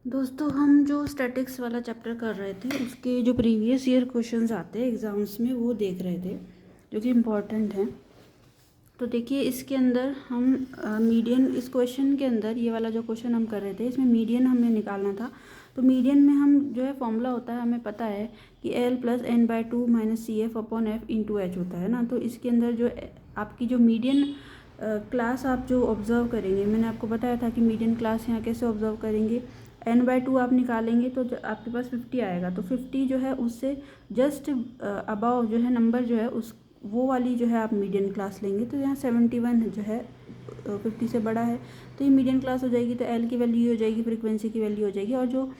दोस्तों हम जो स्टैटिक्स वाला चैप्टर कर रहे थे उसके जो प्रीवियस ईयर क्वेश्चंस आते हैं एग्ज़ाम्स में वो देख रहे थे जो कि इम्पॉर्टेंट हैं। तो देखिए इसके अंदर हम मीडियन, इस क्वेश्चन के अंदर ये वाला जो क्वेश्चन हम कर रहे थे इसमें मीडियन हमें निकालना था। तो मीडियन में हम जो है फॉर्मूला होता है, हमें पता है कि L + n/2 - CF/F × H होता है ना। तो इसके अंदर जो आपकी जो मीडियन क्लास आप जो ऑब्ज़र्व करेंगे, मैंने आपको बताया था कि मीडियन क्लास यहाँ कैसे ऑब्ज़र्व करेंगे। n/2 आप निकालेंगे तो आपके पास 50 आएगा। तो 50 जो है उससे जस्ट अबाव जो है नंबर जो है उस वो वाली जो है आप मीडियन क्लास लेंगे। तो यहाँ 71 जो है 50 से बड़ा है तो ये मीडियन क्लास हो जाएगी। तो L की वैल्यू हो जाएगी, फ्रीक्वेंसी की वैल्यू हो जाएगी, और जो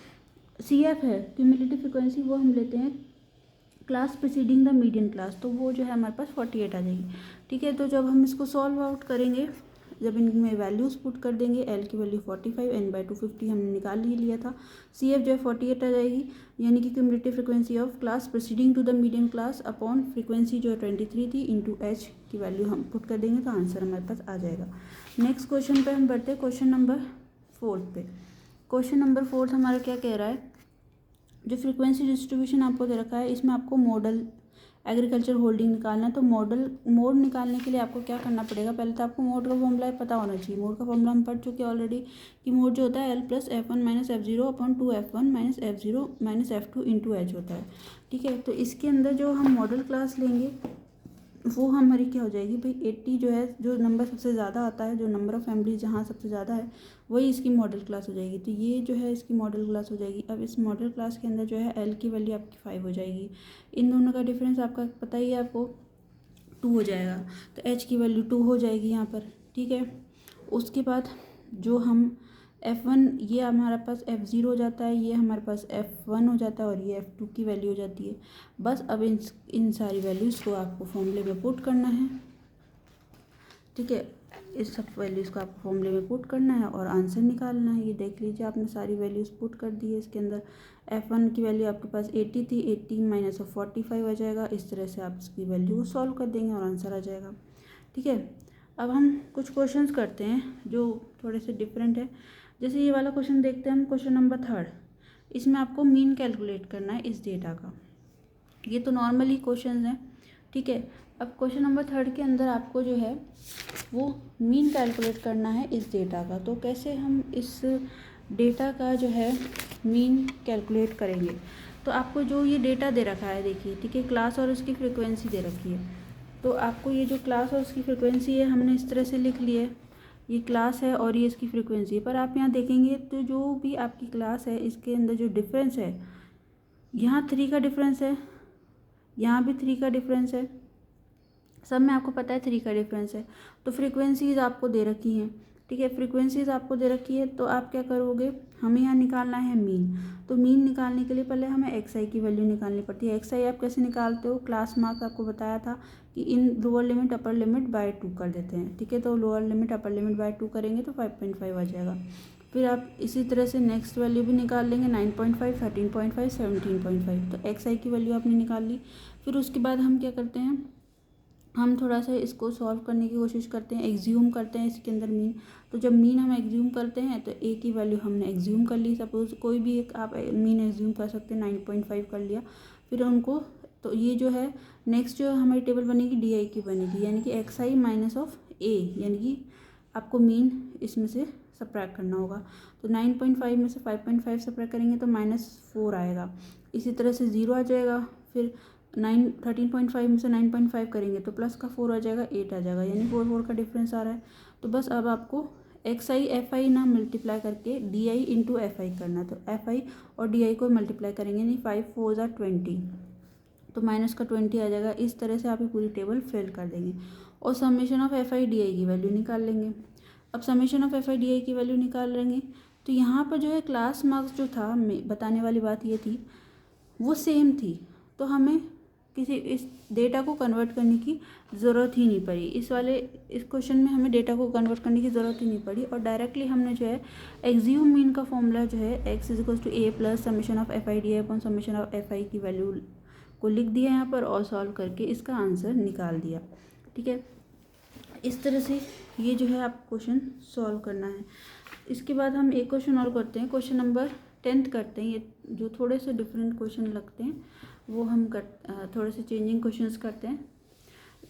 CF है क्यूमुलेटिव फ्रीक्वेंसी वो हम लेते हैं class preceding the median class, तो वो जो है हमारे पास 48 आ जाएगी। ठीक है, तो जब हम इसको सॉल्व आउट करेंगे, जब इनमें वैल्यूज़ पुट कर देंगे, L की वैल्यू 45, n/2 50 हमने निकाल ही लिया था, CF जो है 48 आ जाएगी, यानी कि cumulative frequency of class preceding to the median class upon frequency जो है 23 थी इंटू H की वैल्यू हम पुट कर देंगे तो आंसर हमारे पास आ जाएगा। नेक्स्ट क्वेश्चन पे हम बढ़ते हैं, क्वेश्चन नंबर 4 पे। क्वेश्चन नंबर 4 हमारा क्या कह रहा है, जो फ्रीक्वेंसी डिस्ट्रीब्यूशन आपको दे रखा है इसमें आपको मॉडल एग्रीकल्चर होल्डिंग निकालना है। तो मोड निकालने के लिए आपको क्या करना पड़ेगा, पहले तो आपको मोड का फॉर्मूला पता होना चाहिए। मोड का फॉर्मूला हम पढ़ चुके हैं ऑलरेडी कि मोड जो होता है L + F1 - F0/2F1 - F0 - F2 × H होता है। ठीक है, तो इसके अंदर जो हम मॉडल क्लास लेंगे वो हमारी क्या हो जाएगी भाई, 80 जो है, जो नंबर सबसे ज़्यादा आता है, जो नंबर ऑफ़ फैमिली जहाँ सबसे ज़्यादा है वही इसकी मॉडल क्लास हो जाएगी। तो ये जो है इसकी मॉडल क्लास हो जाएगी। अब इस मॉडल क्लास के अंदर जो है L की वैल्यू आपकी 5 हो जाएगी। इन दोनों का डिफरेंस आपका पता ही है आपको, 2 हो जाएगा। तो H की वैल्यू 2 हो जाएगी यहाँ पर। ठीक है, उसके बाद जो हम F1 ये हमारे पास F0 हो जाता है, ये हमारे पास F1 हो जाता है और ये F2 की वैल्यू हो जाती है। बस अब इन सारी वैल्यूज़ को आपको फॉर्मूले में पुट करना है। ठीक है, इस सब वैल्यूज़ को आपको फॉर्मूले में पुट करना है और आंसर निकालना है। ये देख लीजिए आपने सारी वैल्यूज़ पुट कर दी है। इसके अंदर F1 की वैल्यू आपके पास 80 थी, 80 - 45 आ जाएगा। इस तरह से आप इसकी वैल्यू को सॉल्व कर देंगे और आंसर आ जाएगा। ठीक है, अब हम कुछ क्वेश्चंस करते हैं जो थोड़े से डिफरेंट है। जैसे ये वाला क्वेश्चन देखते हैं हम, क्वेश्चन नंबर 3। इसमें आपको मीन कैलकुलेट करना है इस डेटा का। ये तो नॉर्मली क्वेश्चंस हैं। ठीक है, अब क्वेश्चन नंबर 3 के अंदर आपको जो है वो मीन कैलकुलेट करना है इस डेटा का। तो कैसे हम इस डेटा का जो है मीन कैलकुलेट करेंगे, तो आपको जो ये डेटा दे रखा है देखिए, ठीक है, क्लास और उसकी फ्रीक्वेंसी दे रखी है। तो आपको ये जो क्लास और उसकी फ्रीक्वेंसी है हमने इस तरह से लिख ली है, ये क्लास है और ये इसकी फ्रीक्वेंसी है। पर आप यहाँ देखेंगे तो जो भी आपकी क्लास है इसके अंदर जो डिफरेंस है, यहाँ 3 का डिफरेंस है, यहाँ भी 3 का डिफरेंस है, सब में आपको पता है 3 का डिफरेंस है। तो फ्रीक्वेंसीज़ आपको दे रखी हैं। ठीक है, फ्रीक्वेंसीज़ आपको दे रखी है, तो आप क्या करोगे, हमें यहाँ निकालना है मीन। तो मीन निकालने के लिए पहले हमें XI की वैल्यू निकालनी पड़ती है। XI आप कैसे निकालते हो, क्लास मार्क्स आपको बताया था कि इन lower limit upper limit by 2 कर देते हैं। ठीक है, तो lower limit upper limit by 2 करेंगे तो 5.5 आ जाएगा। फिर आप इसी तरह से नेक्स्ट वैल्यू भी निकाल लेंगे, 9.5, 13.5, 17.5। तो XI की वैल्यू आपने निकाल ली। फिर उसके बाद हम क्या करते हैं, हम थोड़ा सा इसको सॉल्व करने की कोशिश करते हैं, एग्ज्यूम करते हैं इसके अंदर मीन। तो जब मीन हम एग्ज्यूम करते हैं तो A की वैल्यू हमने एग्ज्यूम कर ली, सपोज कोई भी एक आप मीन एग्ज्यूम कर सकते हैं, 9.5 कर लिया। फिर उनको, तो ये जो है नेक्स्ट जो हमारी टेबल बनेगी DI की बनेगी, यानी कि XI - A, यानी कि आपको मीन इसमें से सब्ट्रैक्ट करना होगा। तो 9.5 में से 5.5 सब्ट्रैक्ट करेंगे तो -4 आएगा। इसी तरह से 0 आ जाएगा। फिर 13.5 में से 9.5 करेंगे तो प्लस का 4 आ जाएगा, 8 आ जाएगा, यानी 4 का डिफरेंस आ रहा है। तो बस अब आपको XI FI ना मल्टीप्लाई करके DI × FI करना है। तो FI और DI को मल्टीप्लाई करेंगे, यानी 5 4 = 20, तो माइनस का 20 आ जाएगा। इस तरह से आप ये पूरी टेबल फिल कर देंगे और समेशन ऑफ FI DI की वैल्यू निकाल लेंगे। अब समेशन ऑफ FI DI की वैल्यू निकाल लेंगे तो यहाँ पर जो है क्लास मार्क्स जो था, बताने वाली बात ये थी, वो सेम थी। तो हमें किसी इस डेटा को कन्वर्ट करने की ज़रूरत ही नहीं पड़ी। इस क्वेश्चन में हमें डेटा को कन्वर्ट करने की ज़रूरत ही नहीं पड़ी और डायरेक्टली हमने जो है एग्ज्यूम मीन का फॉर्मूला जो है x = A + summation of FI DI upon summation of FI की वैल्यू को लिख दिया यहाँ पर और सॉल्व करके इसका आंसर निकाल दिया। ठीक है, इस तरह से ये जो है आप क्वेश्चन सॉल्व करना है। इसके बाद हम एक क्वेश्चन और करते हैं, क्वेश्चन नंबर 10th करते हैं, ये जो थोड़े से डिफरेंट क्वेश्चन लगते हैं वो हम थोड़े से चेंजिंग क्वेश्चंस करते हैं।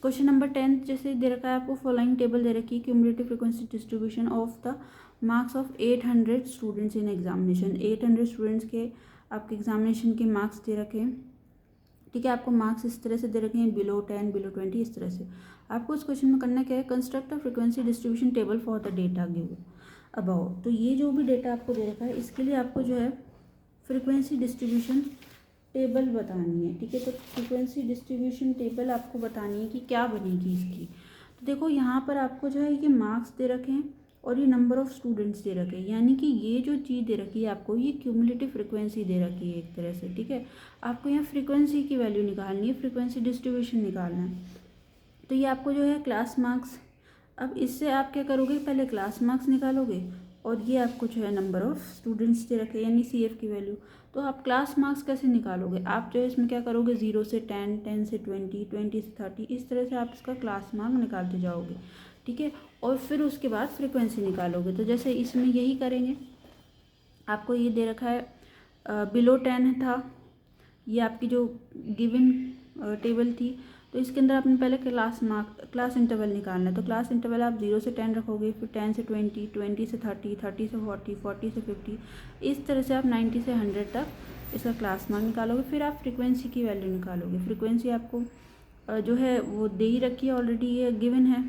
क्वेश्चन नंबर 10 जैसे दे रखा है आपको, फॉलोइंग टेबल दे रखी है, cumulative frequency distribution of the marks of 800 students in examination. 800 students के आपके एग्जामिनेशन के मार्क्स दे रखे हैं, ठीक है। आपको मार्क्स इस तरह से दे रखे हैं, बिलो 10, बिलो 20, इस तरह से। आपको इस क्वेश्चन में करना क्या है, construct a frequency distribution table for the data give about. तो ये जो भी डेटा आपको दे रखा है इसके लिए आपको जो है फ्रीक्वेंसी डिस्ट्रीब्यूशन टेबल बतानी है, ठीक है। तो फ्रीक्वेंसी डिस्ट्रीब्यूशन टेबल आपको बतानी है कि क्या बनेगी इसकी। तो देखो यहाँ पर आपको जो है ये मार्क्स दे रखे हैं और ये नंबर ऑफ़ स्टूडेंट्स दे रखे हैं, यानी कि ये जो चीज़ दे रखी है आपको, ये क्यूमुलेटिव फ्रीक्वेंसी दे रखी है एक तरह से, ठीक है। आपको यहाँ फ्रीक्वेंसी की वैल्यू निकालनी है, फ्रीक्वेंसी डिस्ट्रीब्यूशन निकालना है। तो ये आपको जो है क्लास मार्क्स, अब इससे आप क्या करोगे, पहले क्लास मार्क्स निकालोगे और ये आपको जो है नंबर ऑफ़ स्टूडेंट्स दे रखे यानी CF की वैल्यू। तो आप क्लास मार्क्स कैसे निकालोगे, आप जो है इसमें क्या करोगे, 0 से 10, 10 से 20, 20 से 30, इस तरह से आप इसका क्लास मार्क निकालते जाओगे, ठीक है। और फिर उसके बाद फ्रीक्वेंसी निकालोगे। तो जैसे इसमें यही करेंगे, आपको ये दे रखा है बिलो 10 था, ये आपकी जो गिवन टेबल थी। तो इसके अंदर आपने पहले क्लास इंटरवल निकालना है। तो क्लास इंटरवल आप 0 से 10 रखोगे, फिर 10 से 20, 20 से 30, 30 से 40, 40 से 50, इस तरह से आप 90 से 100 तक इसका क्लास मार्क निकालोगे। फिर आप फ्रीक्वेंसी की वैल्यू निकालोगे। फ्रीक्वेंसी आपको जो है वो दे ही रखी है ऑलरेडी, ये गिवन है,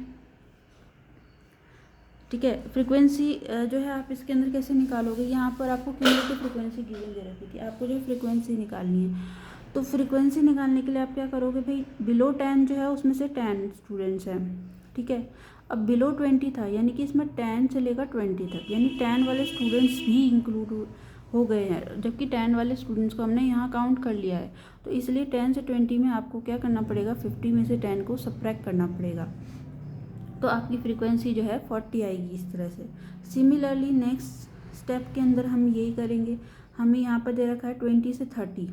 ठीक है। फ्रीक्वेंसी जो है आप इसके अंदर कैसे निकालोगे, यहाँ पर आपको क्यूमुलेटिव फ्रीक्वेंसी गिवन दे रखी थी, आपको जो फ्रीक्वेंसी निकालनी है। तो फ्रीक्वेंसी निकालने के लिए आप क्या करोगे भाई, बिलो 10 जो है उसमें से 10 स्टूडेंट्स हैं, ठीक है। अब बिलो 20 था, यानी कि इसमें 10 से लेकर 20 तक, यानी 10 वाले स्टूडेंट्स भी इंक्लूड हो गए हैं, जबकि 10 वाले स्टूडेंट्स को हमने यहाँ काउंट कर लिया है। तो इसलिए 10 से 20 में आपको क्या करना पड़ेगा, 50 में से 10 को सब्ट्रैक्ट करना पड़ेगा। तो आपकी फ्रीक्वेंसी जो है 40 आएगी इस तरह से। सिमिलरली नेक्स्ट स्टेप के अंदर हम यही करेंगे। हमें यहाँ पर दे रखा है 20 से 30,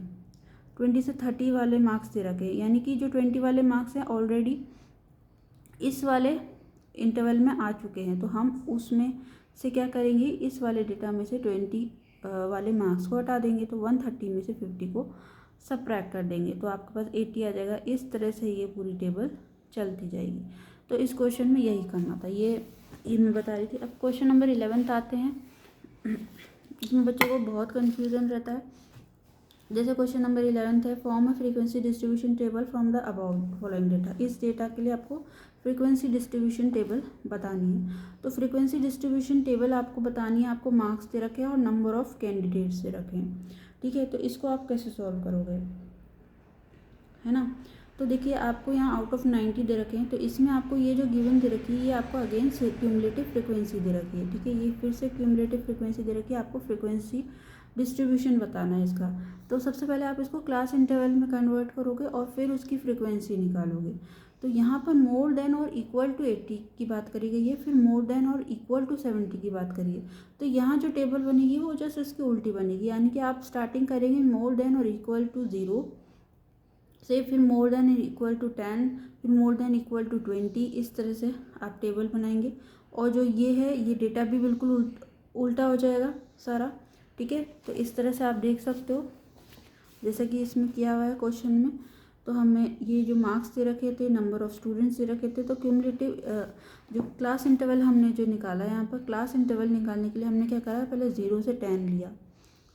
20 से 30 वाले मार्क्स दे रखे हैं, यानी कि जो 20 वाले मार्क्स हैं ऑलरेडी इस वाले इंटरवल में आ चुके हैं। तो हम उसमें से क्या करेंगे, इस वाले डेटा में से 20 वाले मार्क्स को हटा देंगे। तो 130 में से 50 को सब्ट्रैक्ट कर देंगे, तो आपके पास 80 आ जाएगा। इस तरह से ये पूरी टेबल चलती जाएगी। तो इस क्वेश्चन में यही करना था, ये मैं बता रही थी। अब क्वेश्चन नंबर 11 आते हैं। इसमें बच्चों को बहुत कन्फ्यूज़न रहता है। जैसे क्वेश्चन नंबर 11 है, form a frequency distribution table from the about following data. इस डेटा के लिए आपको फ्रीक्वेंसी डिस्ट्रीब्यूशन टेबल बतानी है। तो फ्रीक्वेंसी डिस्ट्रीब्यूशन टेबल आपको बतानी है, आपको मार्क्स दे रखे हैं और नंबर ऑफ़ कैंडिडेट्स दे रखे हैं, ठीक है। तो इसको आप कैसे सॉल्व करोगे, है ना। तो देखिए आपको यहाँ आउट ऑफ 90 दे रखे हैं, तो इसमें आपको ये जो गिवन दे रखी है ये आपको अगेन से क्यूमुलेटिव फ्रीक्वेंसी दे रखी है, ठीक है। ये फिर से क्यूमुलेटिव फ्रीक्वेंसी दे रखी है, आपको फ्रीक्वेंसी डिस्ट्रीब्यूशन बताना है इसका। तो सबसे पहले आप इसको क्लास इंटरवल में कन्वर्ट करोगे और फिर उसकी फ्रीक्वेंसी निकालोगे। तो यहाँ पर मोर देन और इक्वल टू 80 की बात करी गई है, फिर मोर देन और इक्वल टू 70 की बात करिए। तो यहाँ जो टेबल बनेगी वो जस्ट इसकी उल्टी बनेगी, यानी कि आप स्टार्टिंग करेंगे मोर देन और इक्वल टू 0 से, फिर मोर देन इक्वल टू 10, फिर मोर देन इक्वल टू 20, इस तरह से आप टेबल बनाएंगे। और जो ये है ये डेटा भी बिल्कुल उल्टा हो जाएगा सारा, ठीक है। तो इस तरह से आप देख सकते हो जैसा कि इसमें किया हुआ है क्वेश्चन में। तो हमें ये जो मार्क्स दे रखे थे, नंबर ऑफ़ स्टूडेंट्स दे रखे थे, तो क्यूमुलेटिव जो क्लास इंटरवल हमने जो निकाला है, यहाँ पर क्लास इंटरवल निकालने के लिए हमने क्या करा, पहले 0 से 10 लिया,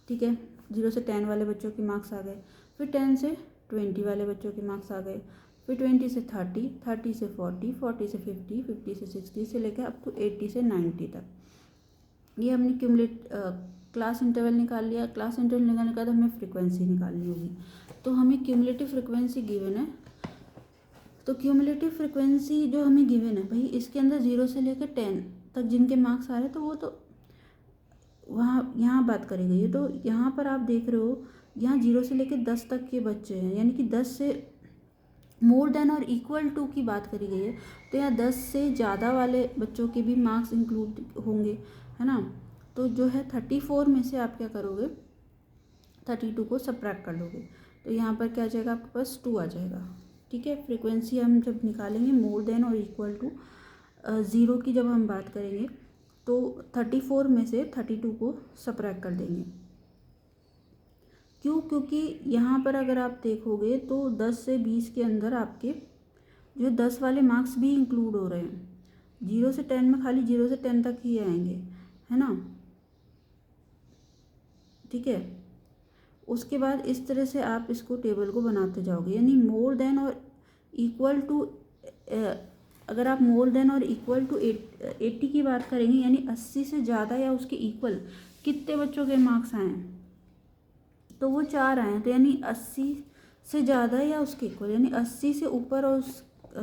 ठीक है। 0 से 10 वाले बच्चों के मार्क्स आ गए, फिर 10 से 20 वाले बच्चों के मार्क्स आ गए, फिर 20 से 30, 30 से 40, 40 से 50, 50 से 60 से लेकर अप टू 80 से 90 तक। ये हमने क्लास इंटरवल निकाल लिया। क्लास इंटरवल निकालने के बाद हमें फ्रीक्वेंसी निकालनी होगी। तो हमें क्यूमुलेटिव फ्रीक्वेंसी गिवन है। तो क्यूमुलेटिव फ्रीक्वेंसी जो हमें गिवन है भाई, इसके अंदर 0 से लेकर 10 तक जिनके मार्क्स आ रहे हैं तो वो तो वहाँ यहाँ बात करी गई है। तो यहाँ पर आप देख रहे हो यहाँ 0 से लेकर 10 तक के बच्चे हैं, यानी कि 10 से मोर देन और इक्वल टू की बात करी गई है। तो यहाँ 10 से ज़्यादा वाले बच्चों के भी मार्क्स इंक्लूड होंगे, है ना। तो जो है 34 में से आप क्या करोगे, 32 को सब्ट्रैक्ट कर लोगे। तो यहाँ पर क्या आ जाएगा, आपके पास 2 आ जाएगा, ठीक है। फ्रीक्वेंसी हम जब निकालेंगे मोर देन और इक्वल टू 0 की जब हम बात करेंगे तो 34 में से 32 को सब्ट्रैक्ट कर देंगे, क्यों? क्योंकि यहाँ पर अगर आप देखोगे तो 10 से 20 के अंदर आपके जो 10 वाले मार्क्स भी इंक्लूड हो रहे हैं। 0 से 10 में खाली 0 से 10 तक ही आएंगे, है ना। ठीक है, उसके बाद इस तरह से आप इसको टेबल को बनाते जाओगे, यानी मोर देन और इक्वल टू, अगर आप मोर देन और इक्वल टू 80 की बात करेंगे, यानी 80 से ज़्यादा या उसके इक्वल कितने बच्चों के मार्क्स आए हैं, तो वो 4 आए हैं। तो यानी 80 से ज़्यादा या उसके इक्वल, यानी 80 से ऊपर और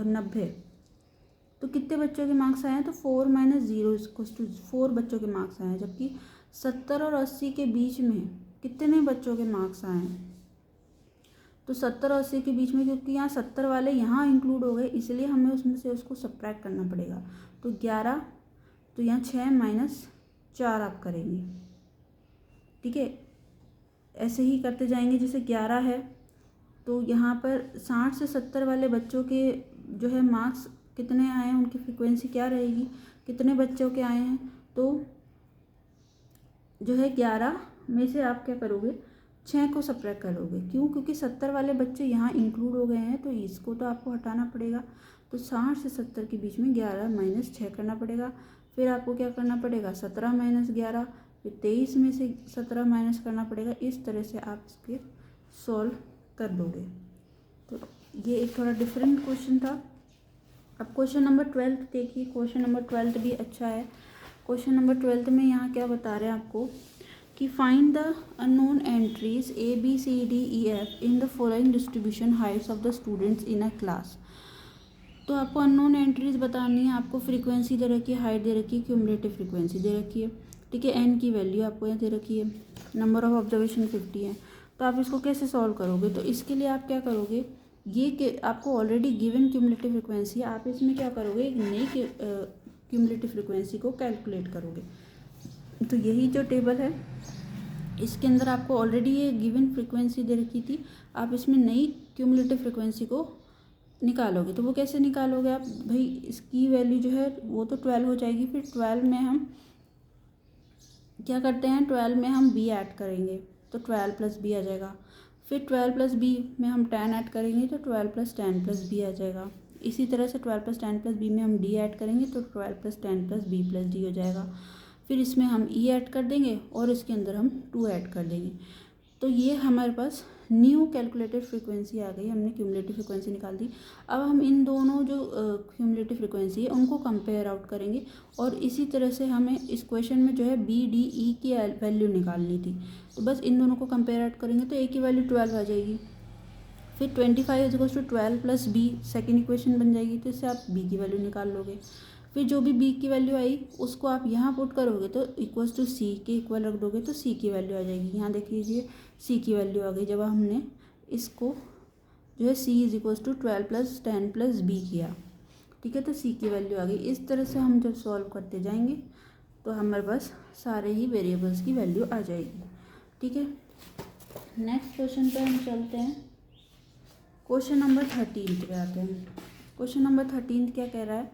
90, तो कितने बच्चों के मार्क्स आए हैं, तो 4 - 0 = 4 बच्चों के मार्क्स आए हैं। जबकि 70 और 80 के बीच में कितने बच्चों के मार्क्स आए हैं, तो 70 और 80 के बीच में, क्योंकि यहाँ 70 वाले यहाँ इंक्लूड हो गए, इसलिए हमें उसमें से उसको सब्ट्रैक्ट करना पड़ेगा। तो 11, तो यहाँ 6 - 4 आप करेंगे। ठीक है, ऐसे ही करते जाएंगे। जैसे 11 है तो यहाँ पर 60 से 70 वाले बच्चों के जो है मार्क्स कितने आए हैं, उनकी फ्रीक्वेंसी क्या रहेगी, कितने बच्चों के आए हैं, तो जो है 11 में से आप क्या करोगे, 6 को सब्ट्रैक्ट करोगे। क्यों? क्योंकि 70 वाले बच्चे यहाँ इंक्लूड हो गए हैं, तो इसको तो आपको हटाना पड़ेगा। तो 60 से 70 के बीच में 11 - 6 करना पड़ेगा। फिर आपको क्या करना पड़ेगा, 17 - 11, फिर 23 में से 17 माइनस करना पड़ेगा। इस तरह से आप इसके सॉल्व कर लोगे। तो ये एक थोड़ा डिफरेंट क्वेश्चन था। अब क्वेश्चन नंबर 12 देखिए। क्वेश्चन नंबर 12 भी अच्छा है। क्वेश्चन नंबर 12 में यहाँ क्या बता रहे हैं आपको कि find the unknown entries ABCDEF in the following distribution Heights of the students in a class. तो आपको अननोन एंट्रीज बतानी है, आपको फ्रीक्वेंसी दे रखी है, हाइट दे रखी है, क्यूमुलेटिव फ्रीक्वेंसी दे रखी है। ठीक है, n की वैल्यू आपको यहाँ दे रखी है, नंबर ऑफ ऑब्जर्वेशन 50 है। तो आप इसको कैसे सॉल्व करोगे, तो इसके लिए आप क्या करोगे, ये कि आपको ऑलरेडी गिवन क्यूमुलेटिव फ्रीक्वेंसी है, आप इसमें क्या करोगे, एक नई क्यूमुलेटिव फ्रीक्वेंसी को कैलकुलेट करोगे। तो यही जो टेबल है इसके अंदर आपको ऑलरेडी ये गिवन फ्रीक्वेंसी दे रखी थी, आप इसमें नई क्यूमुलेटिव फ्रीक्वेंसी को निकालोगे। तो वो कैसे निकालोगे आप, भाई इसकी वैल्यू जो है वो तो 12 हो जाएगी। फिर 12 में हम क्या करते हैं, 12 में हम b ऐड करेंगे तो 12 + b आ जाएगा। फिर 12 + b में हम 10 ऐड करेंगे तो 12 + 10 + b आ जाएगा। इसी तरह से 12 + 10 + b में हम d ऐड करेंगे तो 12 + 10 + b + d हो जाएगा। फिर इसमें हम e ऐड कर देंगे और इसके अंदर हम 2 ऐड कर देंगे। तो ये हमारे पास न्यू कैलकुलेटेड फ्रीक्वेंसी आ गई, हमने क्यूमुलेटिव फ्रीक्वेंसी निकाल दी। अब हम इन दोनों जो क्यूमुलेटिव फ्रीक्वेंसी है उनको कंपेयर आउट करेंगे और इसी तरह से हमें इस क्वेश्चन में जो है BDE की वैल्यू निकालनी थी। तो बस इन दोनों को कंपेयर आउट करेंगे तो ए की वैल्यू 12 आ जाएगी। फिर 25 = 12 + b सेकेंड इक्वेशन बन जाएगी, तो इससे आप b की वैल्यू निकाल लोगे। फिर जो भी b की वैल्यू आई उसको आप यहाँ पुट करोगे तो = c के इक्वल रख दोगे तो c की वैल्यू आ जाएगी। यहाँ देख लीजिए c की वैल्यू आ गई जब हमने इसको जो है c = 12 + 10 + b किया। ठीक है, तो c की वैल्यू आ गई। इस तरह से हम जब सॉल्व करते जाएंगे तो हमारे पास सारे ही वेरिएबल्स की वैल्यू आ जाएगी। ठीक है, नेक्स्ट क्वेश्चन पे हम चलते हैं। क्वेश्चन नंबर 13 पे आते हैं। क्वेश्चन नंबर 13 क्या कह रहा है,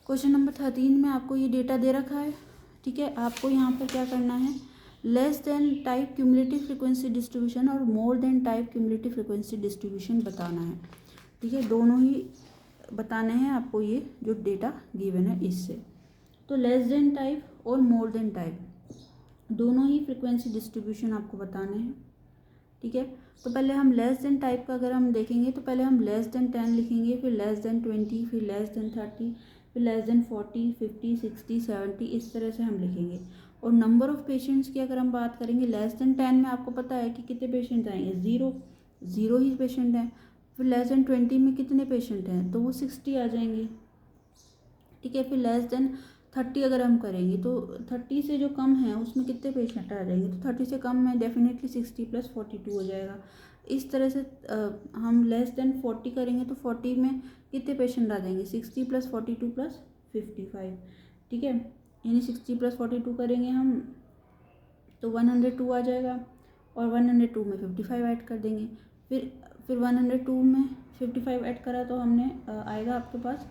क्वेश्चन नंबर 13 में आपको ये डेटा दे रखा है। ठीक है, आपको यहाँ पर क्या करना है, less than type cumulative frequency distribution और more than type cumulative frequency distribution बताना है। ठीक है, दोनों ही बताने हैं आपको ये जो डेटा गिवन है इससे। तो लेस देन टाइप और मोर देन टाइप दोनों ही फ्रीक्वेंसी डिस्ट्रीब्यूशन आपको बताने हैं। ठीक है, तो पहले हम लेस देन टाइप का अगर हम देखेंगे तो पहले हम लेस देन 10 लिखेंगे, फिर लेस देन 20, फिर लेस देन 30, फिर लेस देन 40, 50, 60, 70, इस तरह से हम लिखेंगे। और नंबर ऑफ़ पेशेंट्स की अगर हम बात करेंगे, लेस देन 10 में आपको पता है कि कितने पेशेंट आएंगे, ज़ीरो ही पेशेंट हैं। फिर लेस देन 20 में कितने पेशेंट हैं, तो वो 60 आ जाएंगे। ठीक है, फिर लेस देन 30 अगर हम करेंगे तो 30 से जो कम है उसमें कितने पेशेंट आ जाएंगे, तो 30 से कम में डेफिनेटली 60 + 42 हो जाएगा। इस तरह से हम लेस देन 40 करेंगे तो 40 में कितने पेशेंट आ जाएंगे, 60 + 42 + 55। ठीक है, यानी 60 + 42 करेंगे हम तो 102 आ जाएगा और 102 में 55 ऐड कर देंगे। फिर 102 में 55 ऐड करा तो हमने आएगा आपके पास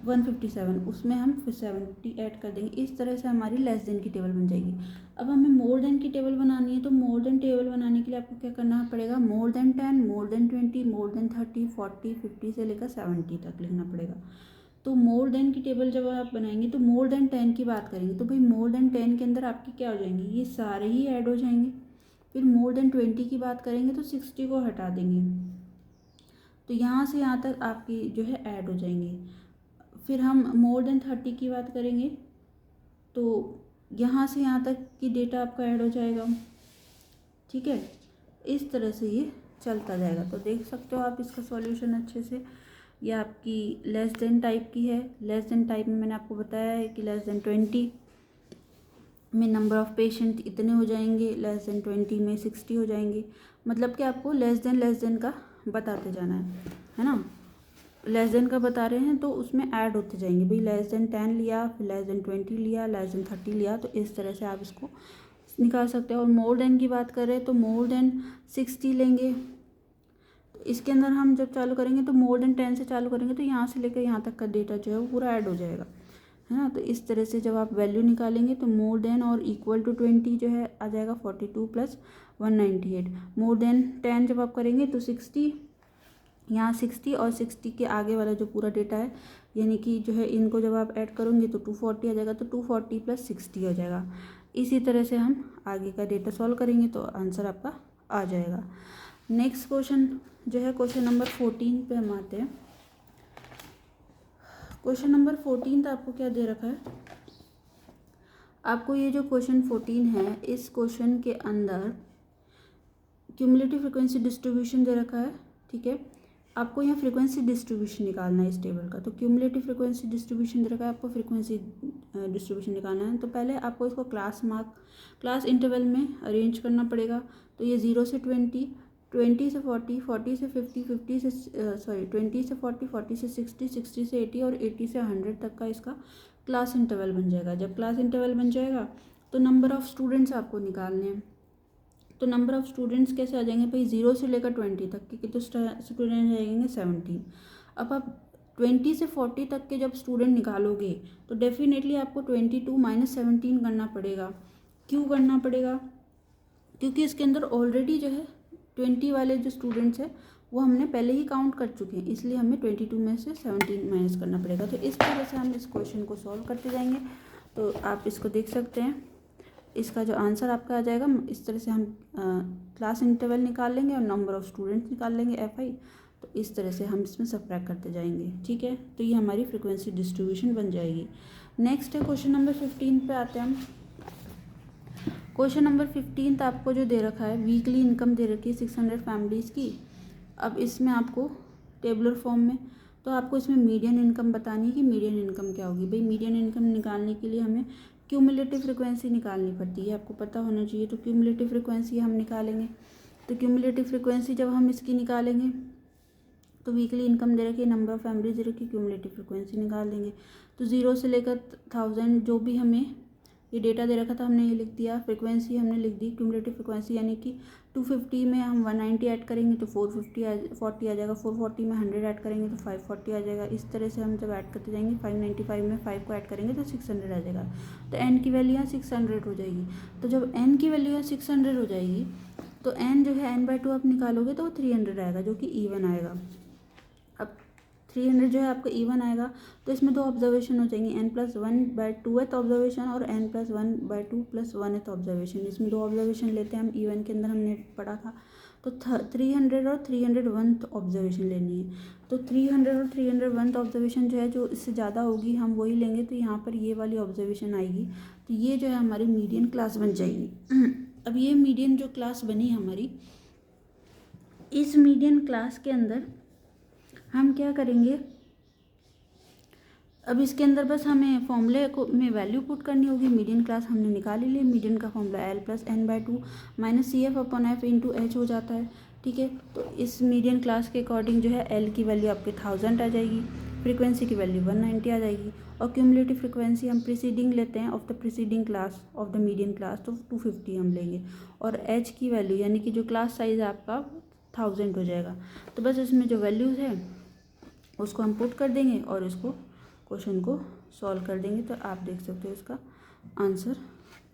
157, उसमें हम फिर 70 ऐड कर देंगे। इस तरह से हमारी लेस देन की टेबल बन जाएगी। अब हमें मोर देन की टेबल बनानी है, तो मोर देन टेबल बनाने के लिए आपको क्या करना पड़ेगा, more than 10, more than 20, more than 30, 40, 50 से लेकर 70 तक लिखना पड़ेगा। तो मोर देन की टेबल जब आप बनाएंगे तो मोर देन 10 की बात करेंगे, तो भाई मोर देन 10 के अंदर आपकी क्या हो जाएंगे, ये सारे ही ऐड हो जाएंगे। फिर मोर देन 20 की बात करेंगे तो 60 को हटा देंगे, तो यहाँ से यहाँ तक आपकी जो है ऐड हो जाएंगे। फिर हम मोर देन 30 की बात करेंगे तो यहाँ से यहाँ तक की डेटा आपका ऐड हो जाएगा। ठीक है, इस तरह से ये चलता जाएगा। तो देख सकते हो आप इसका सॉल्यूशन अच्छे से। ये आपकी लेस देन टाइप की है। लेस देन टाइप में मैंने आपको बताया है कि लेस देन 20 में नंबर ऑफ़ पेशेंट इतने हो जाएंगे, लेस देन 20 में 60 हो जाएंगे। मतलब कि आपको लेस देन का बताते जाना है ना। लेस देन का बता रहे हैं तो उसमें ऐड होते जाएंगे, भाई लेस देन 10 लिया, फिर लेस देन 20 लिया, लेस देन 30 लिया, तो इस तरह से आप इसको निकाल सकते हो। और मोर देन की बात करें तो मोर देन 60 लेंगे, तो इसके अंदर हम जब चालू करेंगे तो मोर देन 10 से चालू करेंगे, तो यहाँ से लेकर यहाँ तक का डेटा जो है वो पूरा ऐड हो जाएगा, है ना। तो इस तरह से जब आप वैल्यू निकालेंगे तो मोर देन और इक्वल टू 20 जो है आ जाएगा 42 + 198। मोर देन 10 जब आप करेंगे तो 60, यहाँ 60 और 60 के आगे वाला जो पूरा डेटा है, यानी कि जो है इनको जब आप ऐड करोगे तो 240 आ जाएगा, तो 240 + 60 हो जाएगा। इसी तरह से हम आगे का डेटा सॉल्व करेंगे तो आंसर आपका आ जाएगा। नेक्स्ट क्वेश्चन जो है क्वेश्चन नंबर 14 पे हम आते हैं। क्वेश्चन नंबर 14 आपको क्या दे रखा है, आपको ये जो क्वेश्चन 14 है इस क्वेश्चन के अंदर क्यूमुलेटिव फ्रिक्वेंसी डिस्ट्रीब्यूशन दे रखा है। ठीक है, आपको यहाँ फ्रीक्वेंसी डिस्ट्रीब्यूशन निकालना है इस टेबल का। तो क्यूमुलेटिव फ्रीक्वेंसी डिस्ट्रीब्यूशन दे रखा है, आपको फ्रीक्वेंसी डिस्ट्रीब्यूशन निकालना है। तो पहले आपको इसको क्लास इंटरवल में अरेंज करना पड़ेगा। तो ये 0 से 20, 20 से 40, 40 से 50, 50 से 20 से 40, 40 से 60, 60 से 80 और 80 से 100 तक का इसका क्लास इंटरवल बन जाएगा। जब क्लास इंटरवल बन जाएगा तो नंबर ऑफ़ स्टूडेंट्स आपको निकालने हैं। तो नंबर ऑफ़ स्टूडेंट्स कैसे आ जाएंगे, भाई 0 से लेकर 20 तक के कितने स्टूडेंट जाएंगे, 17। अब आप 20 से 40 तक के जब स्टूडेंट निकालोगे तो डेफिनेटली आपको 22 - 17 करना पड़ेगा। क्यों करना पड़ेगा, क्योंकि इसके अंदर ऑलरेडी जो है 20 वाले जो स्टूडेंट्स हैं वो हमने पहले ही काउंट कर चुके हैं, इसलिए हमें 22 में से 17 माइनस करना पड़ेगा। तो इस तरह से हम इस क्वेश्चन को सॉल्व करते जाएंगे। तो आप इसको देख सकते हैं, इसका जो आंसर आपका आ जाएगा, इस तरह से हम क्लास इंटरवल निकाल लेंगे और नंबर ऑफ़ स्टूडेंट्स निकाल लेंगे FI। तो इस तरह से हम इसमें सबट्रैक्ट करते जाएंगे। ठीक है, तो ये हमारी फ्रीक्वेंसी डिस्ट्रीब्यूशन बन जाएगी। नेक्स्ट है क्वेश्चन नंबर 15 पे आते हैं हम। क्वेश्चन नंबर 15 आपको जो दे रखा है, वीकली इनकम दे रखी है 600 फैमिलीज़ की। अब इसमें आपको टेबुलर फॉर्म में, तो आपको इसमें मीडियन इनकम बतानी है कि मीडियन इनकम क्या होगी। भाई मीडियन इनकम निकालने के लिए हमें क्यूमुलेटिव फ्रिक्वेंसी निकालनी पड़ती है, आपको पता होना चाहिए। तो क्यूमुलेटिव फ्रिक्वेंसी हम निकालेंगे। तो क्यूमुलेटिव फ्रिक्वेंसी जब हम इसकी निकालेंगे तो वीकली इनकम दे रखी है, नंबर ऑफ़ फैमिली दे रखी है, क्यूमुलेटिव फ्रिक्वेंसी निकाल देंगे। तो 0 से लेकर 1000 जो भी हमें ये डेटा दे रखा था हमने ये लिख दिया, फ्रिक्वेंसी हमने लिख दी। क्यूमुलेटिव फ्रिक्वेंसी यानी कि 250 में हम 190 ऐड करेंगे तो 440 आ जाएगा, 440 में 100 ऐड करेंगे तो 540 आ जाएगा। इस तरह से हम जब ऐड करते जाएंगे 595 में 5 को ऐड करेंगे तो 600 आ जाएगा। तो n की वैल्यू यहाँ 600 हो जाएगी। तो जब n की वैल्यू यहाँ 600 हो जाएगी तो n जो है n/2 आप निकालोगे तो वो 300 आएगा, जो कि even आएगा। अब 300 जो है आपका इवन आएगा, तो इसमें 2 ऑब्जर्वेशन हो जाएंगी, n+1/2th ऑब्जर्वेशन और n+1/2 + 1th ऑब्जर्वेशन। इसमें 2 ऑब्जर्वेशन लेते हैं हम, इवन के अंदर हमने पढ़ा था। तो 300 और 301th ऑब्जर्वेशन लेनी है। तो 300 और 301th ऑब्जर्वेशन जो है, जो इससे ज़्यादा होगी हम वही लेंगे। तो यहाँ पर ये वाली ऑब्जर्वेशन आएगी, तो ये जो है हमारी मीडियन क्लास बन जाएगी। अब ये मीडियन जो क्लास बनी हमारी, इस मीडियन क्लास के अंदर हम क्या करेंगे, अब इसके अंदर बस हमें फॉर्मूले को में वैल्यू पुट करनी होगी। मीडियन क्लास हमने निकाल ही ली। मीडियन का formula L + n/2 - CF/F × H हो जाता है। ठीक है, तो इस मीडियन क्लास के अकॉर्डिंग जो है L की वैल्यू आपके 1000 आ जाएगी, फ्रीक्वेंसी की वैल्यू 190 आ जाएगी, और क्यूमुलेटिव फ्रिक्वेंसी हम प्रीसीडिंग लेते हैं of the preceding class of the median class, तो 250 हम लेंगे, और H की वैल्यू यानी कि जो क्लास साइज़ आपका 1000 हो जाएगा। तो बस इसमें जो वैल्यूज़ है उसको हम पुट कर देंगे और इसको क्वेश्चन को सॉल्व कर देंगे तो आप देख सकते हो इसका आंसर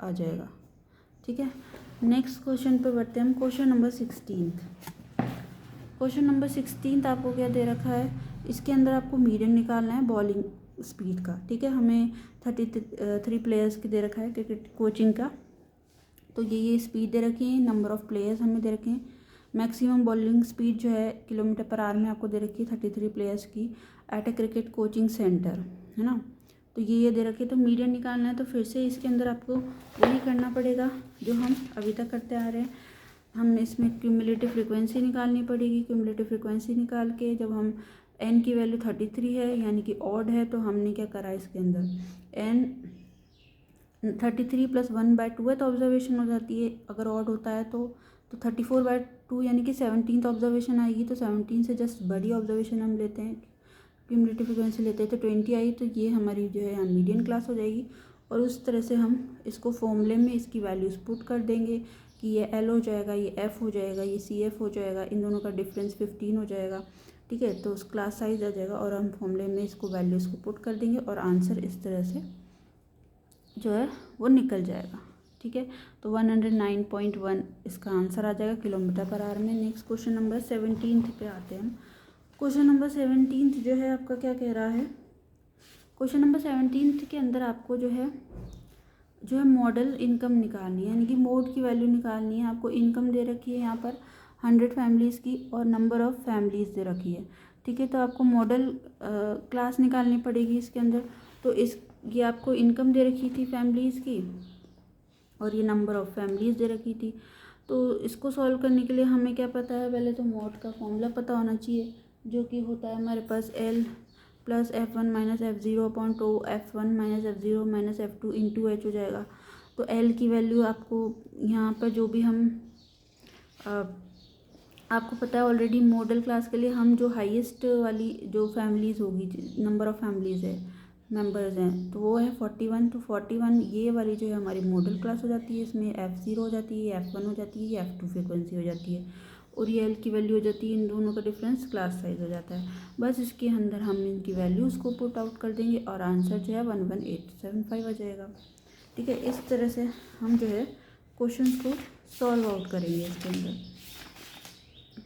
आ जाएगा। ठीक है, नेक्स्ट क्वेश्चन पे बढ़ते हैं हम। Question number 16। क्वेश्चन नंबर 16 आपको क्या दे रखा है, इसके अंदर आपको मीडियन निकालना है बॉलिंग स्पीड का। ठीक है, हमें 33 प्लेयर्स के दे रखा है क्रिकेट कोचिंग का। तो ये स्पीड दे रखी है, नंबर ऑफ़ प्लेयर्स हमें दे रखे हैं, मैक्सिमम बॉलिंग स्पीड जो है किलोमीटर पर आवर में आपको दे रखी है 33 प्लेयर्स की एट ए क्रिकेट कोचिंग सेंटर, है ना। तो ये दे रखी है। तो मीडियन निकालना है तो फिर से इसके अंदर आपको वही करना पड़ेगा जो हम अभी तक करते आ रहे हैं। हम इसमें क्यूमुलेटिव फ्रीक्वेंसी निकालनी पड़ेगी। क्यूमुलेटिव फ्रीक्वेंसी निकाल के जब हम एन की वैल्यू 33 है यानी कि ऑड है, तो हमने क्या करा इसके अंदर एन 33 + 1/2 है तो ऑब्जर्वेशन हो जाती है। अगर ऑड होता है तो 34/2 यानी कि 17th ऑब्जर्वेशन आएगी। तो 17 से जस्ट बड़ी ऑब्जर्वेशन हम लेते हैं, क्यूमुलेटिव फ्रीक्वेंसी लेते हैं तो 20 आई। तो ये हमारी जो है यहाँ मीडियन क्लास हो जाएगी। और उस तरह से हम इसको फॉर्मूले में इसकी वैल्यूज़ पुट कर देंगे कि ये एल हो जाएगा, ये एफ़ हो जाएगा, ये सी एफ़ हो जाएगा, इन दोनों का डिफरेंस 15 हो जाएगा। ठीक है, तो उस क्लास साइज आ जाएगा और हम फॉर्मूले में इसको वैल्यूज़ को पुट कर देंगे और आंसर इस तरह से जो है वो निकल जाएगा। ठीक है, तो 109.1 इसका आंसर आ जाएगा किलोमीटर पर आवर में। नेक्स्ट क्वेश्चन नंबर 17 पे आते हैं हम। क्वेश्चन नंबर 17 जो है आपका क्या कह रहा है, क्वेश्चन नंबर 17 के अंदर आपको जो है मॉडल इनकम निकालनी है, यानी कि मोड की वैल्यू निकालनी है। आपको इनकम दे रखी है यहाँ पर 100 फैमिलीज़ की और नंबर ऑफ़ फैमिलीज़ दे रखी है। ठीक है, तो आपको मॉडल क्लास निकालनी पड़ेगी इसके अंदर। तो ये आपको इनकम दे रखी थी फैमिलीज़ की और ये नंबर ऑफ़ फैमिलीज़ दे रखी थी। तो इसको सॉल्व करने के लिए हमें क्या पता है, पहले तो मॉड का फॉर्मूला पता होना चाहिए जो कि होता है हमारे पास L + F1 - F0/2 F1 - F0 - F2 × H हो जाएगा। तो L की वैल्यू आपको यहाँ पर जो भी हम आपको पता है ऑलरेडी मॉडल क्लास के लिए हम जो हाईएस्ट वाली जो फैमिलीज़ होगी, नंबर ऑफ़ फैमिलीज़ है, मेंबर्स हैं, तो वो है 41। तो 41 ये वाली जो है हमारी मॉडल क्लास हो जाती है। इसमें F0 हो जाती है, F1 हो जाती है, ये F2 फ्रिक्वेंसी हो जाती है और ये L की वैल्यू हो जाती है। इन दोनों का डिफरेंस क्लास साइज हो जाता है। बस इसके अंदर हम इनकी वैल्यूज़ को पुट आउट कर देंगे और आंसर जो है 11875 आ जाएगा। ठीक है, इस तरह से हम जो है क्वेश्चंस को सॉल्व आउट करेंगे इसके अंदर।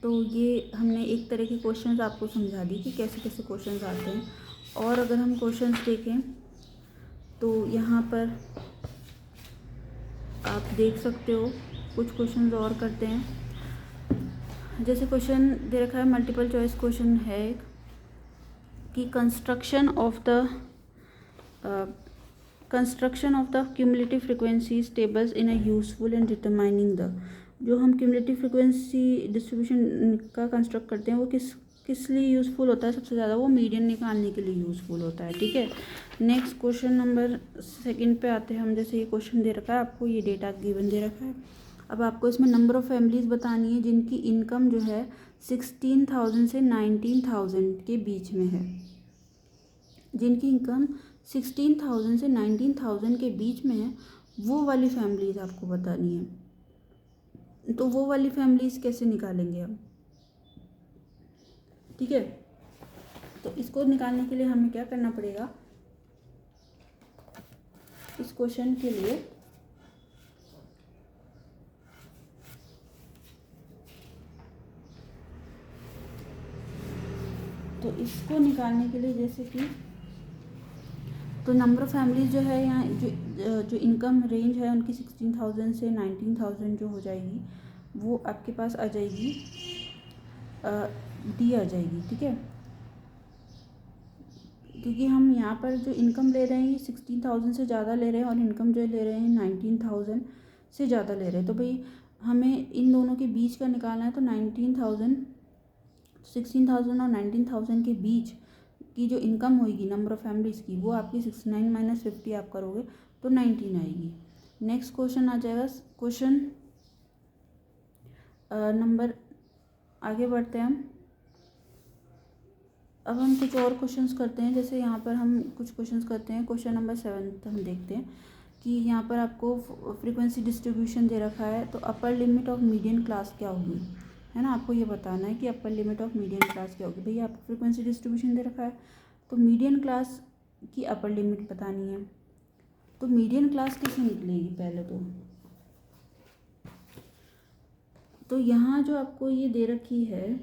तो ये हमने एक तरह के क्वेश्चंस आपको समझा दी कि कैसे कैसे क्वेश्चंस आते हैं। और अगर हम क्वेश्चंस देखें तो यहाँ पर आप देख सकते हो कुछ क्वेश्चंस और करते हैं। जैसे क्वेश्चन दे रखा है, मल्टीपल चॉइस क्वेश्चन है कि construction of the cumulative frequencies tables in a useful in determining the, जो हम क्यूमुलेटिव फ्रीक्वेंसी डिस्ट्रीब्यूशन का कंस्ट्रक्ट करते हैं वो किस लिए यूज़फुल होता है सबसे ज़्यादा, वो मीडियन निकालने के लिए यूज़फुल होता है। ठीक है, नेक्स्ट क्वेश्चन नंबर 2 पे आते हैं हम। जैसे ये क्वेश्चन दे रखा है आपको, ये डेटा गिवन दे रखा है। अब आपको इसमें नंबर ऑफ़ फैमिलीज़ बतानी है जिनकी इनकम जो है 16,000 से 19,000 के बीच में है। जिनकी इनकम 16,000 से 19,000 के बीच में है, वो वाली फैमिलीज़ आपको बतानी है। तो वो वाली फैमिलीज़ कैसे निकालेंगे हम? ठीक है, तो इसको निकालने के लिए हमें क्या करना पड़ेगा, इस क्वेश्चन के लिए तो इसको निकालने के लिए जैसे कि तो नंबर ऑफ़ फैमिलीज़ जो है यहाँ जो इनकम रेंज है उनकी 16,000 से 19,000 जो हो जाएगी वो आपके पास आ जाएगी, डी आ जाएगी। ठीक है, क्योंकि हम यहाँ पर जो इनकम ले रहे हैं ये 16,000 से ज़्यादा ले रहे हैं और इनकम जो ले रहे हैं 19,000 से ज़्यादा ले रहे हैं। तो भाई हमें इन दोनों के बीच का निकालना है। तो 16,000 और 19,000 के बीच की जो इनकम होगी नंबर ऑफ़ फैमिलीज़ की, वो आपकी 69 - 50 आप करोगे तो 19 आएगी। नेक्स्ट क्वेश्चन आ जाएगा, क्वेश्चन नंबर, आगे बढ़ते हैं हम। अब हम कुछ और क्वेश्चंस करते हैं। जैसे यहाँ पर हम कुछ क्वेश्चंस करते हैं। क्वेश्चन नंबर 7 हम देखते हैं कि यहाँ पर आपको फ्रीक्वेंसी डिस्ट्रीब्यूशन दे रखा है। तो अपर लिमिट ऑफ मीडियन क्लास क्या होगी, है ना, आपको ये बताना है कि अपर लिमिट ऑफ मीडियन क्लास क्या होगी। भैया आपको फ्रीक्वेंसी डिस्ट्रीब्यूशन दे रखा है तो मीडियन क्लास की अपर लिमिट बतानी है। तो मीडियन क्लास कैसे निकलेगी पहले तो यहाँ जो आपको ये दे रखी है,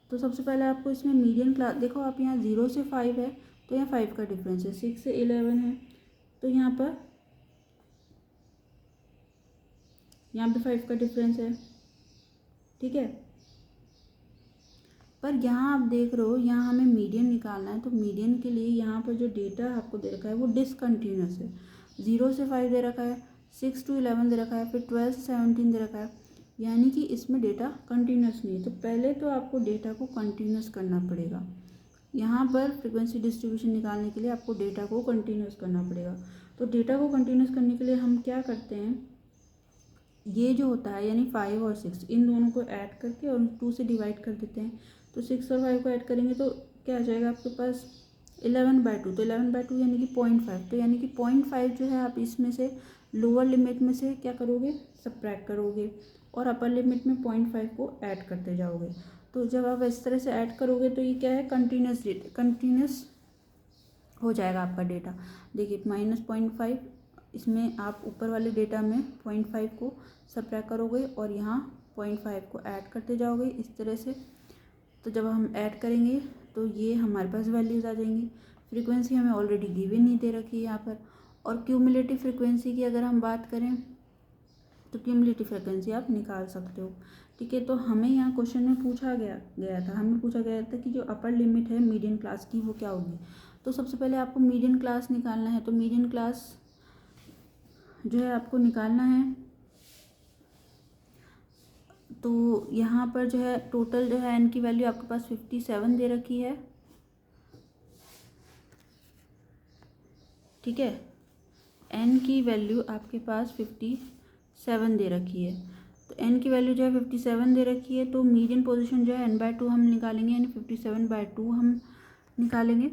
तो सबसे पहले आपको इसमें मीडियन क्लास देखो, आप यहाँ 0 से 5 है तो यहाँ 5 का डिफरेंस है, 6 से 11 है तो यहाँ पे 5 का डिफरेंस है, ठीक है। पर यहाँ आप देख रहे हो, यहाँ हमें मीडियन निकालना है, तो मीडियन के लिए यहाँ पर जो डेटा आपको दे रखा है वो डिसकंटिन्यूस है। 0 से 5 दे रखा है, 6 to 11 दे रखा है, फिर 12 से 17 दे रखा है, यानी कि इसमें डेटा कंटिन्यूस नहीं है। तो पहले तो आपको डेटा को कंटिन्यूस करना पड़ेगा। यहाँ पर फ्रीक्वेंसी डिस्ट्रीब्यूशन निकालने के लिए आपको डेटा को कंटिन्यूस करना पड़ेगा। तो डेटा को कंटिन्यूस करने के लिए हम क्या करते हैं, ये जो होता है यानी 5 और 6 इन दोनों को ऐड करके और 2 से डिवाइड कर देते हैं। तो 6 और 5 को ऐड करेंगे तो क्या आ जाएगा आपके पास 11/2। तो 11/2 यानी कि 0.5। तो यानी कि 0.5 जो है आप इसमें से लोअर लिमिट में से क्या करोगे, सब्ट्रैक्ट करोगे और अपर लिमिट में 0.5 को ऐड करते जाओगे। तो जब आप इस तरह से ऐड करोगे तो ये क्या है, कंटिन्यूस हो जाएगा आपका डेटा। देखिए -0.5, इसमें आप ऊपर वाले डेटा में 0.5 को सब्ट्रैक्ट करोगे और यहाँ 0.5 को ऐड करते जाओगे इस तरह से। तो जब हम ऐड करेंगे तो ये हमारे पास वैल्यूज़ आ जाएंगी। फ्रीक्वेंसी हमें ऑलरेडी गिवन नहीं दे रखी है यहाँ पर। और क्यूमुलेटिव फ्रीक्वेंसी की अगर हम बात करें तो क्यूमुलेटिव फ्रीक्वेंसी आप निकाल सकते हो, ठीक है। तो हमें यहाँ क्वेश्चन में पूछा गया था कि जो अपर लिमिट है मीडियन क्लास की वो क्या होगी। तो सबसे पहले आपको मीडियन क्लास निकालना है। तो मीडियन क्लास जो है आपको निकालना है, तो यहाँ पर जो है टोटल जो है एन की वैल्यू आपके पास 57 दे रखी है, ठीक है। एन की वैल्यू आपके पास 57 दे रखी है। तो एन की वैल्यू जो है 57 दे रखी है, तो मीडियन पोजीशन जो है n/2 हम निकालेंगे, यानी 57/2 हम निकालेंगे,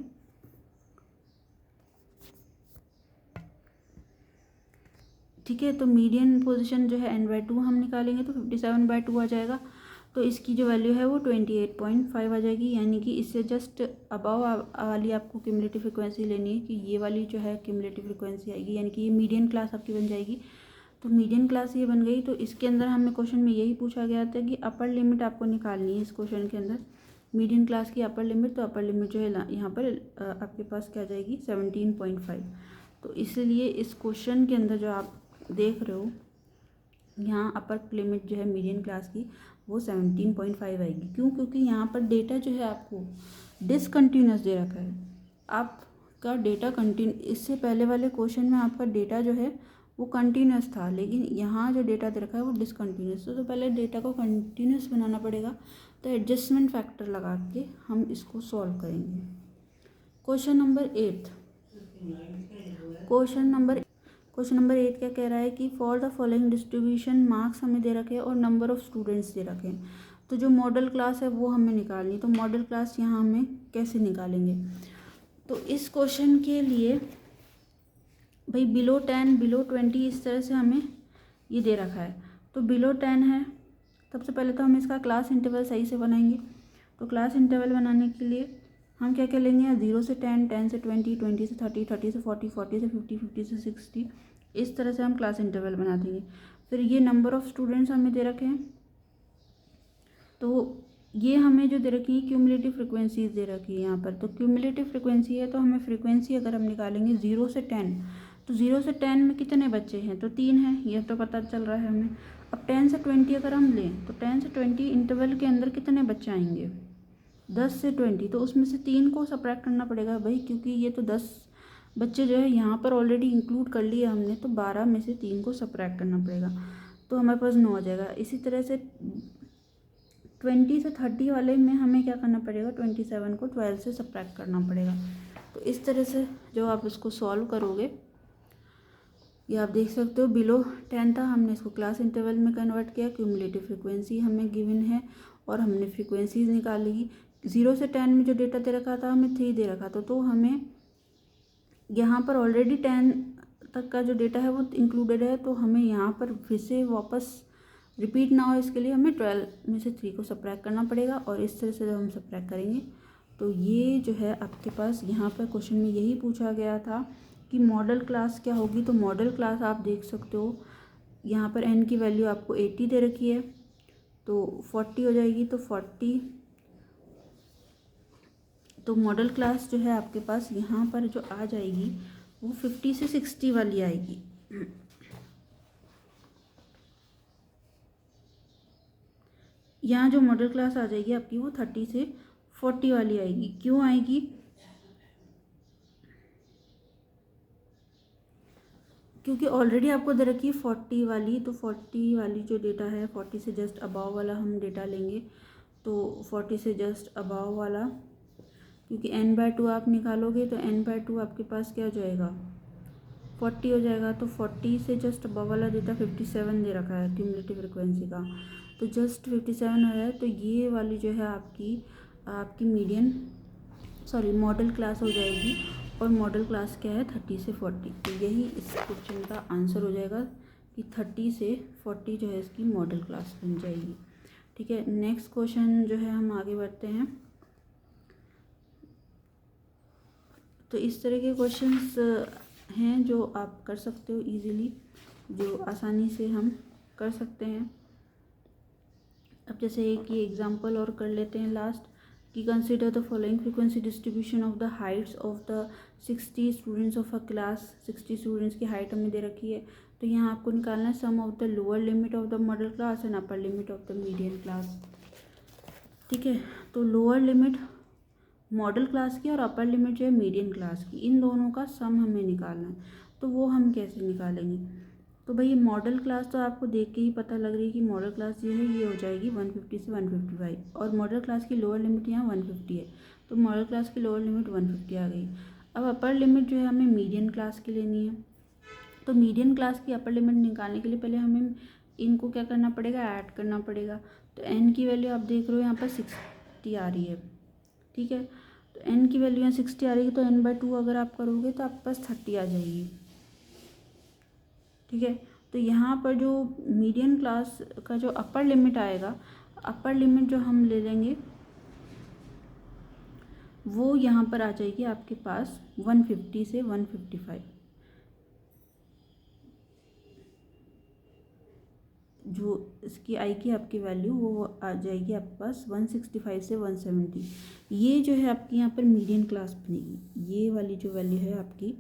ठीक है। तो मीडियन पोजीशन जो है n/2 हम निकालेंगे तो 57/2 आ जाएगा। तो इसकी जो वैल्यू है वो 28.5 आ जाएगी, यानी कि इससे जस्ट अबव वाली आपको क्यूमुलेटिव फ्रिक्वेंसी लेनी है कि ये वाली जो है क्यूमुलेटिव फ्रिक्वेंसी आएगी, यानी कि ये मीडियन क्लास आपकी बन जाएगी। तो मीडियन क्लास ये बन गई। तो इसके अंदर हमें क्वेश्चन में यही पूछा गया था कि अपर लिमिट आपको निकालनी है इस क्वेश्चन के अंदर, मीडियन क्लास की अपर लिमिट। तो अपर लिमिट जो है यहाँ पर आपके पास क्या जाएगी 17.5। तो इसलिए इस क्वेश्चन के अंदर जो आप देख रहे हो यहाँ अपर लिमिट जो है मीडियन क्लास की वो 17.5 आएगी। क्यों? क्योंकि यहाँ पर डेटा जो है आपको डिसकंटिन्यूस दे रखा है। आपका डेटा इससे पहले वाले क्वेश्चन में आपका डेटा जो है वो कंटिन्यूस था, लेकिन यहाँ जो डेटा दे रखा है वो डिसकंटिन्यूस। तो पहले डेटा को कंटिन्यूस बनाना पड़ेगा। तो एडजस्टमेंट फैक्टर लगा के हम इसको सॉल्व करेंगे। क्वेश्चन नंबर 8 क्या कह रहा है कि for the following distribution marks हमें दे रखे हैं और नंबर ऑफ स्टूडेंट्स दे रखे हैं। तो जो मॉडल क्लास है वो हमें निकालनी। तो मॉडल क्लास यहाँ हमें कैसे निकालेंगे, तो इस क्वेश्चन के लिए भाई बिलो 10 बिलो 20 इस तरह से हमें ये दे रखा है। तो बिलो 10 है, सबसे पहले तो हम इसका क्लास इंटरवल सही से बनाएंगे। तो क्लास इंटरवल बनाने के लिए हम क्या क्या लेंगे, 0 से 10, 10 से 20, 20 से 30, 30 से 40, 40 से 50, 50 से 60, इस तरह से हम क्लास इंटरवल बना देंगे। फिर ये नंबर ऑफ़ स्टूडेंट्स हमें दे रखे हैं, तो ये हमें जो दे रखी है क्यूमुलेटिव फ्रिक्वेंसीज दे रखी है यहाँ पर। तो क्यूमुलेटिव फ्रिक्वेंसी है, तो हमें फ्रिक्वेंसी अगर हम निकालेंगे 0 से 10, तो 0 से 10 में कितने बच्चे हैं, तो 3 हैं, ये तो पता चल रहा है हमें। अब 10 से 20 अगर हम लें तो 10 से 20 इंटरवल के अंदर कितने बच्चे आएंगे, 10 से 20। तो उसमें से 3 को सब्ट्रैक्ट करना पड़ेगा भाई, क्योंकि ये तो 10 बच्चे जो है यहाँ पर ऑलरेडी इंक्लूड कर लिए हमने, तो 12 में से 3 को सब्ट्रैक्ट करना पड़ेगा, तो हमारे पास 9 आ जाएगा। इसी तरह से 20 से 30 वाले में हमें क्या करना पड़ेगा, 27 को 12 से सब्ट्रैक्ट करना पड़ेगा। तो इस तरह से जो आप इसको सॉल्व करोगे, ये आप देख सकते हो बिलो 10 था, हमने इसको क्लास इंटरवल में कन्वर्ट किया। क्यूमुलेटिव फ्रिक्वेंसी हमें गिवन है और हमने फ्रिक्वेंसीज निकाली। 0 से 10 में जो डेटा दे रखा था हमें 3 दे रखा था, तो हमें यहाँ पर ऑलरेडी 10 तक का जो डेटा है वो इंक्लूडेड है, तो हमें यहाँ पर फिर से वापस रिपीट ना हो इसके लिए हमें 12 में से 3 को सब्ट्रैक्ट करना पड़ेगा। और इस तरह से जब हम सब्ट्रैक्ट करेंगे तो ये जो है आपके पास यहाँ पर क्वेश्चन में यही पूछा गया था कि मॉडल क्लास क्या होगी। तो मॉडल क्लास आप देख सकते हो यहाँ पर n की वैल्यू आपको 80 दे रखी है, तो 40 हो जाएगी। तो 40, तो मॉडल क्लास जो है आपके पास यहाँ पर जो आ जाएगी वो 50 से 60 वाली आएगी। यहाँ जो मॉडल क्लास आ जाएगी आपकी वो 30 से 40 वाली आएगी। क्यों आएगी? क्योंकि ऑलरेडी आपको दे रखी है 40 वाली, तो 40 वाली जो डेटा है 40 से जस्ट अबाव वाला हम डेटा लेंगे। तो 40 से जस्ट अबाव वाला, क्योंकि n/2 आप निकालोगे तो n/2 आपके पास क्या हो जाएगा 40 हो जाएगा। तो 40 से जस्ट अबाव वाला डेटा 57 दे रखा है क्यूमुलेटिव फ्रिक्वेंसी का, तो जस्ट 57 है। तो ये वाली जो है आपकी मॉडल क्लास हो जाएगी। और मॉडल क्लास क्या है 30 से 40। तो यही इस क्वेश्चन का आंसर हो जाएगा कि 30 से 40 जो है इसकी मॉडल क्लास बन जाएगी। ठीक है, नेक्स्ट क्वेश्चन जो है हम आगे बढ़ते हैं। तो इस तरह के क्वेश्चंस हैं जो आप कर सकते हो इजीली, जो आसानी से हम कर सकते हैं। अब जैसे एक ये एग्जांपल और कर लेते हैं लास्ट, कि consider the following frequency distribution of the heights of the 60 students of a class. 60 students की हाइट हमें दे रखी है। तो यहाँ आपको निकालना है sum of the lower limit of the modal class and upper limit of the median class. ठीक है, तो लोअर लिमिट मॉडल क्लास की और अपर लिमिट जो है मीडियन क्लास की, इन दोनों का सम हमें निकालना है। तो वो हम कैसे निकालेंगे? तो भाई मॉडल क्लास तो आपको देख के ही पता लग रही है कि मॉडल क्लास जो है ये हो जाएगी 150 से 155, और मॉडल क्लास की लोअर लिमिट यहाँ 150 है। तो मॉडल क्लास की लोअर लिमिट 150 आ गई। अब अपर लिमिट जो है हमें मीडियन क्लास की लेनी है। तो मीडियन क्लास की अपर लिमिट निकालने के लिए पहले हमें इनको क्या करना पड़ेगा, ऐड करना पड़ेगा। तो n की वैल्यू आप देख रहे हो यहाँ पर 60 आ रही है। ठीक है, तो n की वैल्यू यहाँ 60 आ रही है, तो n/2 अगर आप करोगे तो आपके पास 30 आ जाएगी। ठीक है, तो यहाँ पर जो मीडियन क्लास का जो अपर लिमिट आएगा, अपर लिमिट जो हम ले लेंगे वो यहाँ पर आ जाएगी आपके पास 150 से 155। जो इसकी आई की आपकी वैल्यू वो आ जाएगी आपके पास 165 से 170। ये जो है आपकी यहाँ पर मीडियन क्लास बनेगी। ये वाली जो वैल्यू है आपकी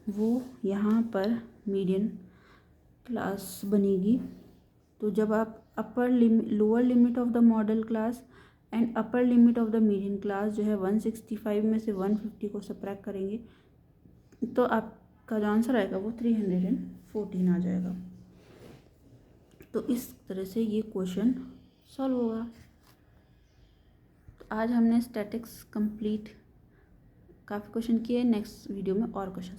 वो यहाँ पर मीडियन क्लास बनेगी। तो जब आप lower limit of the modal class and upper limit of the median class जो है 165 में से 150 को सब्ट्रैक्ट करेंगे तो आपका जो आंसर आएगा वो 314 आ जाएगा। तो इस तरह से ये क्वेश्चन सॉल्व होगा। तो आज हमने स्टैटिक्स कंप्लीट काफ़ी क्वेश्चन किए। नेक्स्ट वीडियो में और क्वेश्चन